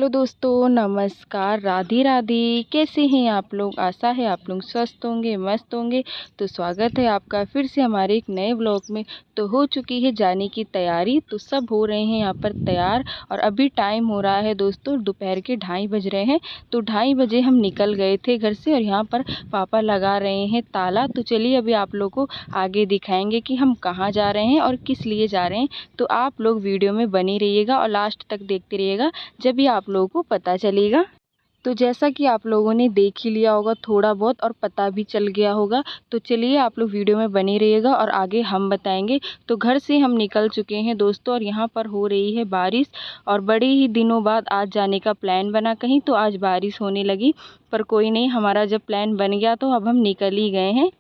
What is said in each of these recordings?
Hello दोस्तों, नमस्कार, राधे राधे। कैसे हैं आप लोग? आशा है आप लोग स्वस्थ होंगे, मस्त होंगे। तो स्वागत है आपका फिर से हमारे एक नए व्लॉग में। तो हो चुकी है जाने की तैयारी, तो सब हो रहे हैं यहाँ पर तैयार। और अभी टाइम हो रहा है दोस्तों, दोपहर के 2:30 बज रहे हैं। तो 2:30 बजे हम निकल गए थे घर से और यहाँ पर पापा लगा रहे हैं ताला। तो चलिए अभी आप लोग को आगे दिखाएंगे कि हम कहाँ जा रहे हैं और किस लिए जा रहे हैं। तो आप लोग वीडियो में बने रहिएगा और लास्ट तक देखते रहिएगा, जब भी आप लोगों को पता चलेगा। तो जैसा कि आप लोगों ने देख ही लिया होगा थोड़ा बहुत और पता भी चल गया होगा। तो चलिए आप लोग वीडियो में बने रहिएगा और आगे हम बताएंगे। तो घर से हम निकल चुके हैं दोस्तों और यहाँ पर हो रही है बारिश। और बड़े ही दिनों बाद आज जाने का प्लान बना कहीं, तो आज बारिश होने लगी। पर कोई नहीं, हमारा जब प्लान बन गया तो अब हम निकल ही गए हैं।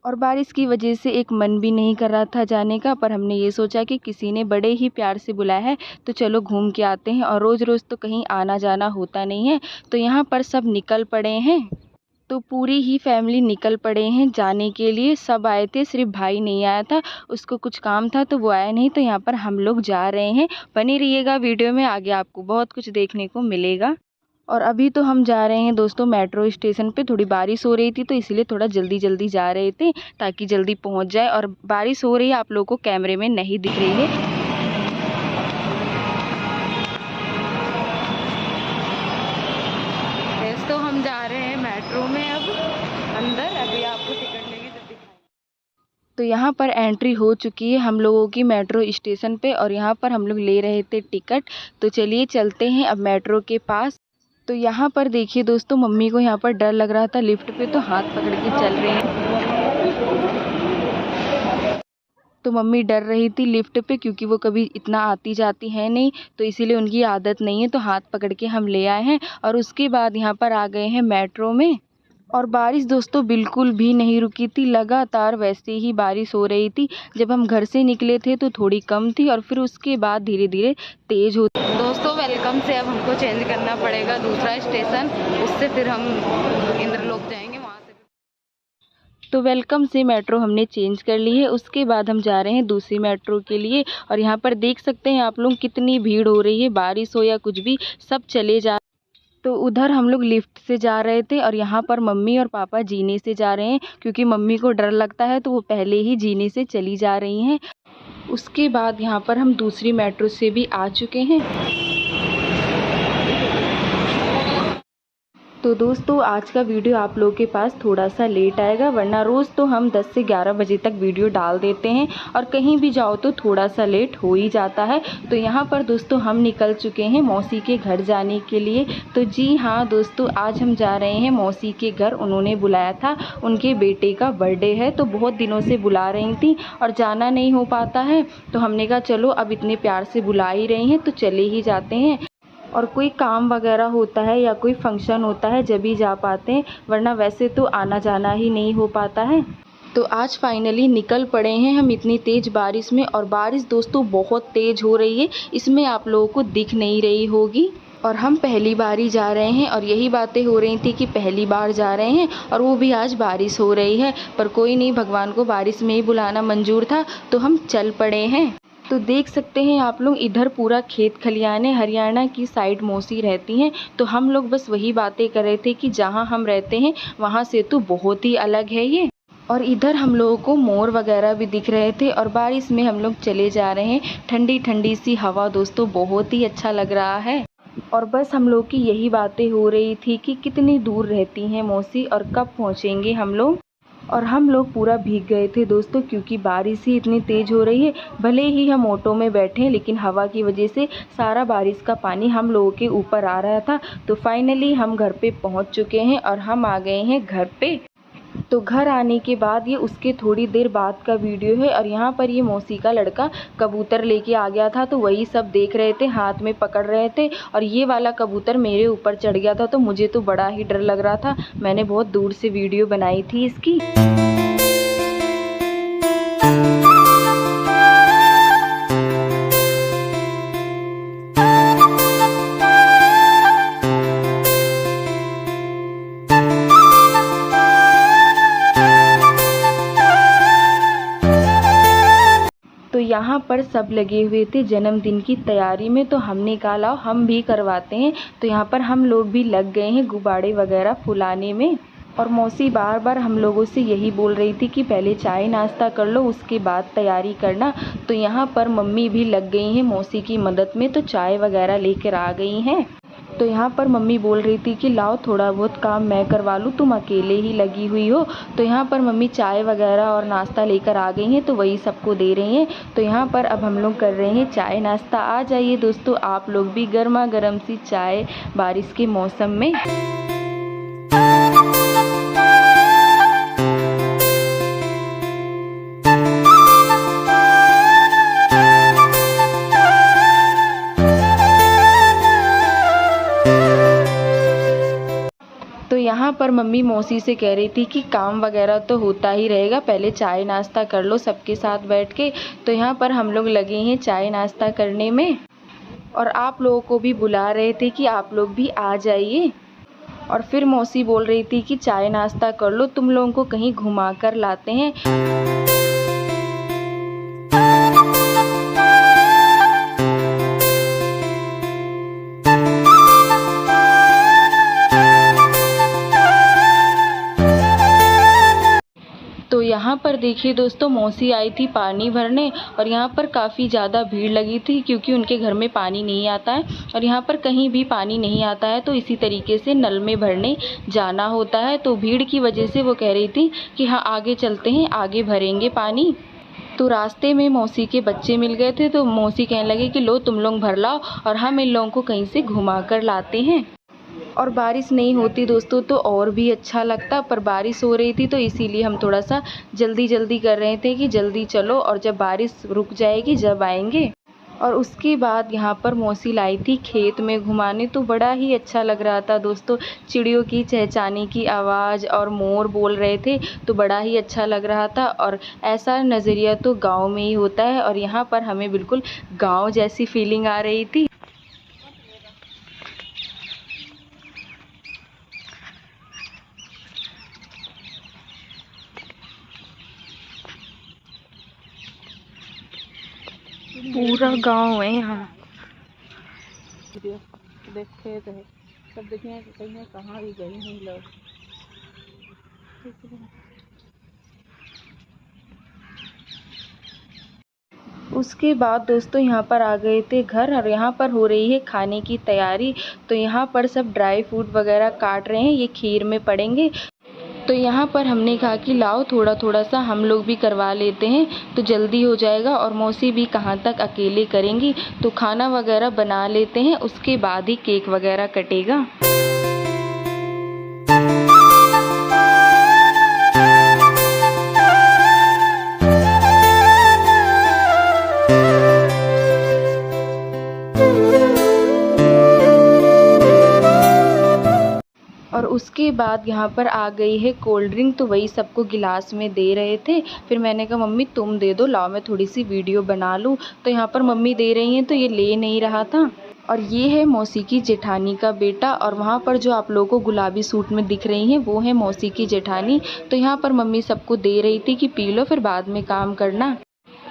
और बारिश की वजह से एक मन भी नहीं कर रहा था जाने का, पर हमने ये सोचा कि किसी ने बड़े ही प्यार से बुलाया है तो चलो घूम के आते हैं। और रोज़ रोज़ तो कहीं आना जाना होता नहीं है। तो यहाँ पर सब निकल पड़े हैं। तो पूरी ही फैमिली निकल पड़े हैं जाने के लिए। सब आए थे, सिर्फ भाई नहीं आया था, उसको कुछ काम था तो वो आया नहीं। तो यहाँ पर हम लोग जा रहे हैं। बने रहिएगा वीडियो में, आगे आपको बहुत कुछ देखने को मिलेगा। और अभी तो हम जा रहे हैं दोस्तों मेट्रो स्टेशन पे। थोड़ी बारिश हो रही थी तो इसलिए थोड़ा जल्दी जल्दी जा रहे थे ताकि जल्दी पहुंच जाए। और बारिश हो रही है, आप लोगों को कैमरे में नहीं दिख रही है। तो हम जा रहे हैं मेट्रो में अब अंदर। अभी आपको टिकट लेंगे जब दिखाएंगे। तो यहाँ पर एंट्री हो चुकी है हम लोगों की मेट्रो स्टेशन पे और यहाँ पर हम लोग ले रहे थे टिकट। तो चलिए चलते हैं अब मेट्रो के पास। तो यहाँ पर देखिए दोस्तों, मम्मी को यहाँ पर डर लग रहा था लिफ्ट पे, तो हाथ पकड़ के चल रही हैं। तो मम्मी डर रही थी लिफ्ट पे, क्योंकि वो कभी इतना आती जाती है नहीं, तो इसीलिए उनकी आदत नहीं है। तो हाथ पकड़ के हम ले आए हैं और उसके बाद यहाँ पर आ गए हैं मेट्रो में। और बारिश दोस्तों बिल्कुल भी नहीं रुकी थी, लगातार वैसे ही बारिश हो रही थी। जब हम घर से निकले थे तो थोड़ी कम थी और फिर उसके बाद धीरे धीरे तेज़ होती। दोस्तों वेलकम से अब हमको चेंज करना पड़ेगा दूसरा स्टेशन, उससे फिर हम इंद्रलोक जाएंगे वहाँ से। तो वेलकम से मेट्रो हमने चेंज कर ली है। उसके बाद हम जा रहे हैं दूसरी मेट्रो के लिए। और यहाँ पर देख सकते हैं आप लोग कितनी भीड़ हो रही है, बारिश हो या कुछ भी, सब चले जा। तो उधर हम लोग लिफ्ट से जा रहे थे और यहाँ पर मम्मी और पापा जीने से जा रहे हैं, क्योंकि मम्मी को डर लगता है तो वो पहले ही जीने से चली जा रही हैं। उसके बाद यहाँ पर हम दूसरी मेट्रो से भी आ चुके हैं। तो दोस्तों आज का वीडियो आप लोगों के पास थोड़ा सा लेट आएगा, वरना रोज़ तो हम 10 से 11 बजे तक वीडियो डाल देते हैं और कहीं भी जाओ तो थोड़ा सा लेट हो ही जाता है। तो यहाँ पर दोस्तों हम निकल चुके हैं मौसी के घर जाने के लिए। तो जी हाँ दोस्तों, आज हम जा रहे हैं मौसी के घर। उन्होंने बुलाया था, उनके बेटे का बर्थडे है, तो बहुत दिनों से बुला रही थी और जाना नहीं हो पाता है। तो हमने कहा चलो अब इतने प्यार से बुला ही रही हैं तो चले ही जाते हैं। और कोई काम वगैरह होता है या कोई फंक्शन होता है जब ही जा पाते हैं, वरना वैसे तो आना जाना ही नहीं हो पाता है। तो आज फाइनली निकल पड़े हैं हम इतनी तेज़ बारिश में। और बारिश दोस्तों बहुत तेज़ हो रही है, इसमें आप लोगों को दिख नहीं रही होगी। और हम पहली बार ही जा रहे हैं और यही बातें हो रही थी कि पहली बार जा रहे हैं और वो भी आज बारिश हो रही है। पर कोई नहीं, भगवान को बारिश में ही बुलाना मंजूर था तो हम चल पड़े हैं। तो देख सकते हैं आप लोग इधर पूरा खेत खलियान है। हरियाणा की साइड मौसी रहती हैं, तो हम लोग बस वही बातें कर रहे थे कि जहाँ हम रहते हैं वहाँ से तो बहुत ही अलग है ये। और इधर हम लोगों को मोर वगैरह भी दिख रहे थे और बारिश में हम लोग चले जा रहे हैं। ठंडी ठंडी सी हवा दोस्तों, बहुत ही अच्छा लग रहा है। और बस हम लोग की यही बातें हो रही थी कि कितनी दूर रहती हैं मौसी और कब पहुँचेंगे हम लोग। और हम लोग पूरा भीग गए थे दोस्तों, क्योंकि बारिश ही इतनी तेज़ हो रही है। भले ही हम ऑटो में बैठे हैं, लेकिन हवा की वजह से सारा बारिश का पानी हम लोगों के ऊपर आ रहा था। तो फाइनली हम घर पे पहुंच चुके हैं और हम आ गए हैं घर पे। तो घर आने के बाद ये उसके थोड़ी देर बाद का वीडियो है। और यहाँ पर ये मौसी का लड़का कबूतर लेके आ गया था, तो वही सब देख रहे थे, हाथ में पकड़ रहे थे। और ये वाला कबूतर मेरे ऊपर चढ़ गया था, तो मुझे तो बड़ा ही डर लग रहा था। मैंने बहुत दूर से वीडियो बनाई थी इसकी। यहाँ पर सब लगे हुए थे जन्मदिन की तैयारी में, तो हमने कहा लाओ हम भी करवाते हैं। तो यहाँ पर हम लोग भी लग गए हैं गुब्बारे वगैरह फुलाने में। और मौसी बार बार हम लोगों से यही बोल रही थी कि पहले चाय नाश्ता कर लो, उसके बाद तैयारी करना। तो यहाँ पर मम्मी भी लग गई हैं मौसी की मदद में, तो चाय वगैरह लेकर आ गई हैं। तो यहाँ पर मम्मी बोल रही थी कि लाओ थोड़ा बहुत काम मैं करवा लूँ, तुम अकेले ही लगी हुई हो। तो यहाँ पर मम्मी चाय वगैरह और नाश्ता लेकर आ गई हैं, तो वही सबको दे रही हैं। तो यहाँ पर अब हम लोग कर रहे हैं चाय नाश्ता। आ जाइए दोस्तों आप लोग भी, गर्मा गर्म सी चाय बारिश के मौसम में। तो यहाँ पर मम्मी मौसी से कह रही थी कि काम वगैरह तो होता ही रहेगा, पहले चाय नाश्ता कर लो सबके साथ बैठ के। तो यहाँ पर हम लोग लगे हैं चाय नाश्ता करने में, और आप लोगों को भी बुला रहे थे कि आप लोग भी आ जाइए। और फिर मौसी बोल रही थी कि चाय नाश्ता कर लो, तुम लोगों को कहीं घुमा कर लाते हैं। तो यहाँ पर देखिए दोस्तों मौसी आई थी पानी भरने, और यहाँ पर काफ़ी ज़्यादा भीड़ लगी थी क्योंकि उनके घर में पानी नहीं आता है, और यहाँ पर कहीं भी पानी नहीं आता है तो इसी तरीके से नल में भरने जाना होता है। तो भीड़ की वजह से वो कह रही थी कि हाँ आगे चलते हैं, आगे भरेंगे पानी। तो रास्ते में मौसी के बच्चे मिल गए थे, तो मौसी कहने लगे कि लो तुम लोग भर लाओ और हम इन लोगों को कहीं से घुमा कर लाते हैं। और बारिश नहीं होती दोस्तों तो और भी अच्छा लगता, पर बारिश हो रही थी तो इसीलिए हम थोड़ा सा जल्दी जल्दी कर रहे थे कि जल्दी चलो, और जब बारिश रुक जाएगी जब आएंगे। और उसके बाद यहाँ पर मौसी लाई थी खेत में घुमाने, तो बड़ा ही अच्छा लग रहा था दोस्तों। चिड़ियों की चहचहाने की आवाज़ और मोर बोल रहे थे, तो बड़ा ही अच्छा लग रहा था। और ऐसा नज़रिया तो गाँव में ही होता है, और यहाँ पर हमें बिल्कुल गाँव जैसी फीलिंग आ रही थी। पूरा गांव है यहाँ। देखे थे सब, देखिए कहीं कहाँ भी गए हैं लोग। उसके बाद दोस्तों यहाँ पर आ गए थे घर, और यहाँ पर हो रही है खाने की तैयारी। तो यहाँ पर सब ड्राई फ्रूट वगैरह काट रहे हैं, ये खीर में पड़ेंगे। तो यहाँ पर हमने कहा कि लाओ थोड़ा थोड़ा सा हम लोग भी करवा लेते हैं, तो जल्दी हो जाएगा। और मौसी भी कहाँ तक अकेले करेंगी, तो खाना वगैरह बना लेते हैं, उसके बाद ही केक वगैरह कटेगा। और उसके बाद यहाँ पर आ गई है कोल्ड ड्रिंक, तो वही सबको गिलास में दे रहे थे। फिर मैंने कहा मम्मी तुम दे दो, लाओ मैं थोड़ी सी वीडियो बना लूँ। तो यहाँ पर मम्मी दे रही हैं तो ये ले नहीं रहा था। और ये है मौसी की जेठानी का बेटा, और वहाँ पर जो आप लोगों को गुलाबी सूट में दिख रही हैं वो है मौसी की जेठानी। तो यहाँ पर मम्मी सबको दे रही थी कि पी लो फिर बाद में काम करना।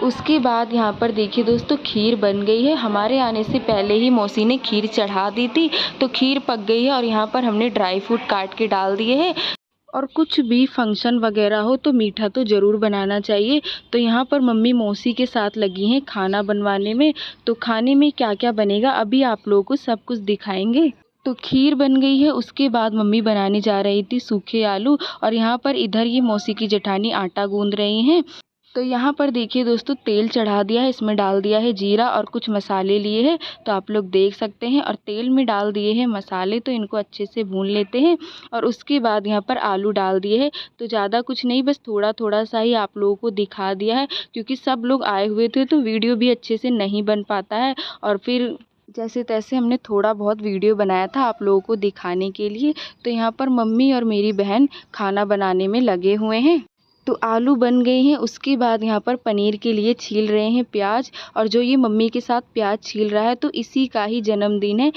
उसके बाद यहाँ पर देखिए दोस्तों खीर बन गई है। हमारे आने से पहले ही मौसी ने खीर चढ़ा दी थी, तो खीर पक गई है। और यहाँ पर हमने ड्राई फ्रूट काट के डाल दिए हैं। और कुछ भी फंक्शन वगैरह हो तो मीठा तो ज़रूर बनाना चाहिए। तो यहाँ पर मम्मी मौसी के साथ लगी हैं खाना बनवाने में। तो खाने में क्या क्या बनेगा अभी आप लोगों को सब कुछ दिखाएंगे। तो खीर बन गई है, उसके बाद मम्मी बनाने जा रही थी सूखे आलू, और यहाँ पर इधर ये मौसी की जेठानी आटा गूंद रही हैं। तो यहाँ पर देखिए दोस्तों तेल चढ़ा दिया है, इसमें डाल दिया है जीरा और कुछ मसाले लिए हैं, तो आप लोग देख सकते हैं। और तेल में डाल दिए हैं मसाले, तो इनको अच्छे से भून लेते हैं। और उसके बाद यहाँ पर आलू डाल दिए हैं, तो ज़्यादा कुछ नहीं, बस थोड़ा थोड़ा सा ही आप लोगों को दिखा दिया है, क्योंकि सब लोग आए हुए थे तो वीडियो भी अच्छे से नहीं बन पाता है। और फिर जैसे तैसे हमने थोड़ा बहुत वीडियो बनाया था आप लोगों को दिखाने के लिए। तो यहाँ पर मम्मी और मेरी बहन खाना बनाने में लगे हुए हैं। तो आलू बन गए हैं, उसके बाद यहाँ पर पनीर के लिए छील रहे हैं प्याज। और जो ये मम्मी के साथ प्याज छील रहा है तो इसी का ही जन्मदिन है।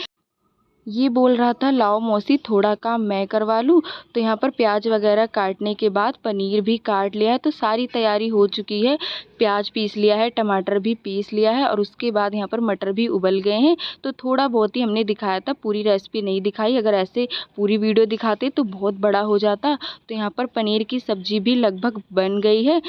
ये बोल रहा था लाओ मौसी थोड़ा काम मैं करवा लूँ। तो यहाँ पर प्याज वगैरह काटने के बाद पनीर भी काट लिया है, तो सारी तैयारी हो चुकी है। प्याज पीस लिया है, टमाटर भी पीस लिया है और उसके बाद यहाँ पर मटर भी उबल गए हैं। तो थोड़ा बहुत ही हमने दिखाया था, पूरी रेसिपी नहीं दिखाई। अगर ऐसे पूरी वीडियो दिखाते तो बहुत बड़ा हो जाता। तो यहाँ पर पनीर की सब्जी भी लगभग बन गई है।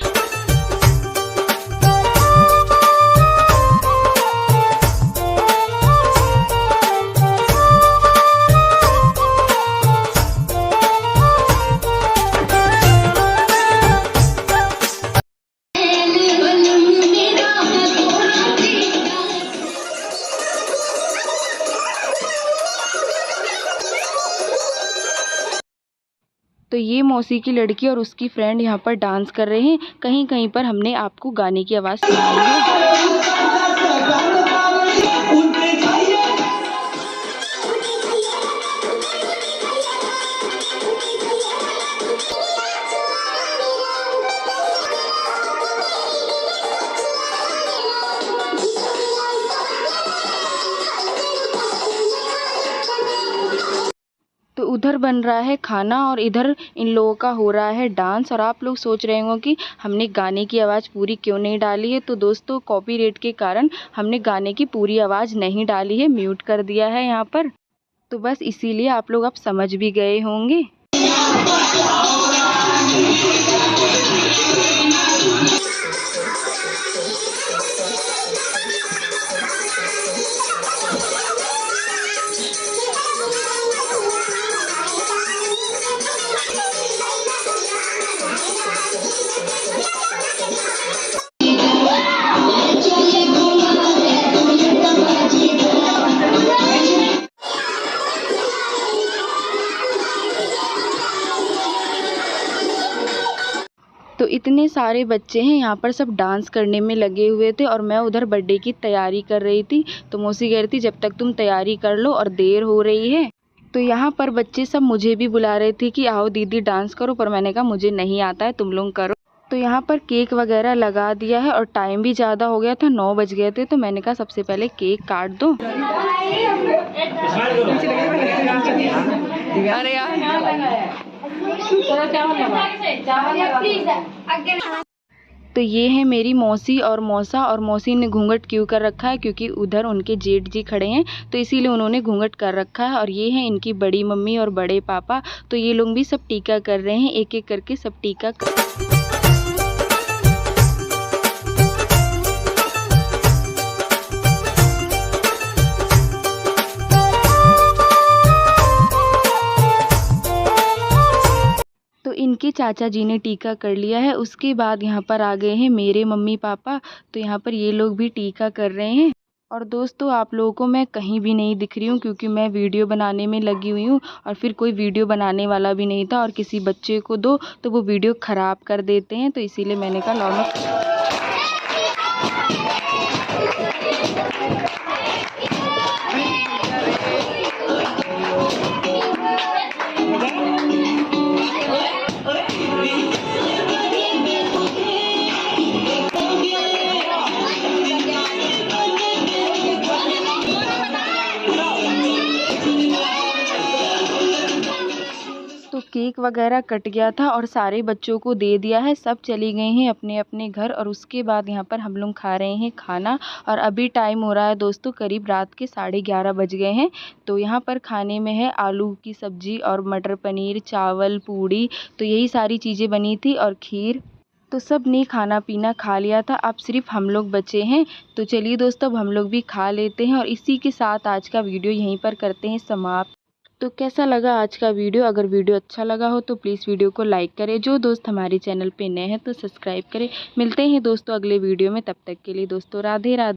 तो ये मौसी की लड़की और उसकी फ्रेंड यहाँ पर डांस कर रहे हैं। कहीं कहीं पर हमने आपको गाने की आवाज़ सुनाई है। तो उधर बन रहा है खाना और इधर इन लोगों का हो रहा है डांस। और आप लोग सोच रहे होंगे कि हमने गाने की आवाज़ पूरी क्यों नहीं डाली है। तो दोस्तों कॉपीराइट के कारण हमने गाने की पूरी आवाज़ नहीं डाली है, म्यूट कर दिया है यहाँ पर। तो बस इसीलिए आप लोग अब समझ भी गए होंगे। तो इतने सारे बच्चे हैं यहाँ पर, सब डांस करने में लगे हुए थे और मैं उधर बर्थडे की तैयारी कर रही थी। तो मौसी कह रही थी जब तक तुम तैयारी कर लो और देर हो रही है। तो यहाँ पर बच्चे सब मुझे भी बुला रहे थे कि आओ दीदी डांस करो, पर मैंने कहा मुझे नहीं आता है, तुम लोग करो। तो यहाँ पर केक वगैरह लगा दिया है और टाइम भी ज़्यादा हो गया था, 9 बज गए थे। तो मैंने कहा सबसे पहले केक काट दो। अरे यार तो ये है मेरी मौसी और मौसा। और मौसी ने घूंघट क्यों कर रखा है, क्योंकि उधर उनके जेठ जी खड़े हैं तो इसीलिए उन्होंने घूंघट कर रखा है। और ये है इनकी बड़ी मम्मी और बड़े पापा। तो ये लोग भी सब टीका कर रहे हैं, एक एक करके सब टीका कर। तो इनके चाचा जी ने टीका कर लिया है। उसके बाद यहाँ पर आ गए हैं मेरे मम्मी पापा। तो यहाँ पर ये लोग भी टीका कर रहे हैं। और दोस्तों आप लोगों को मैं कहीं भी नहीं दिख रही हूँ, क्योंकि मैं वीडियो बनाने में लगी हुई हूँ और फिर कोई वीडियो बनाने वाला भी नहीं था। और किसी बच्चे को दो तो वो वीडियो ख़राब कर देते हैं, तो इसीलिए मैंने कहा नॉर्मल। तो केक वगैरह कट गया था और सारे बच्चों को दे दिया है, सब चली गई हैं अपने अपने घर। और उसके बाद यहाँ पर हम लोग खा रहे हैं खाना। और अभी टाइम हो रहा है दोस्तों करीब रात के 11:30 बज गए हैं। तो यहाँ पर खाने में है आलू की सब्ज़ी और मटर पनीर, चावल, पूड़ी। तो यही सारी चीज़ें बनी थी और खीर। तो सब ने खाना पीना खा लिया था, अब सिर्फ हम लोग बचे हैं। तो चलिए दोस्तों अब हम लोग भी खा लेते हैं और इसी के साथ आज का वीडियो यहीं पर करते हैं समाप्त। तो कैसा लगा आज का वीडियो? अगर वीडियो अच्छा लगा हो तो प्लीज़ वीडियो को लाइक करें। जो दोस्त हमारे चैनल पे नए हैं तो सब्सक्राइब करें। मिलते हैं दोस्तों अगले वीडियो में, तब तक के लिए दोस्तों राधे राधे।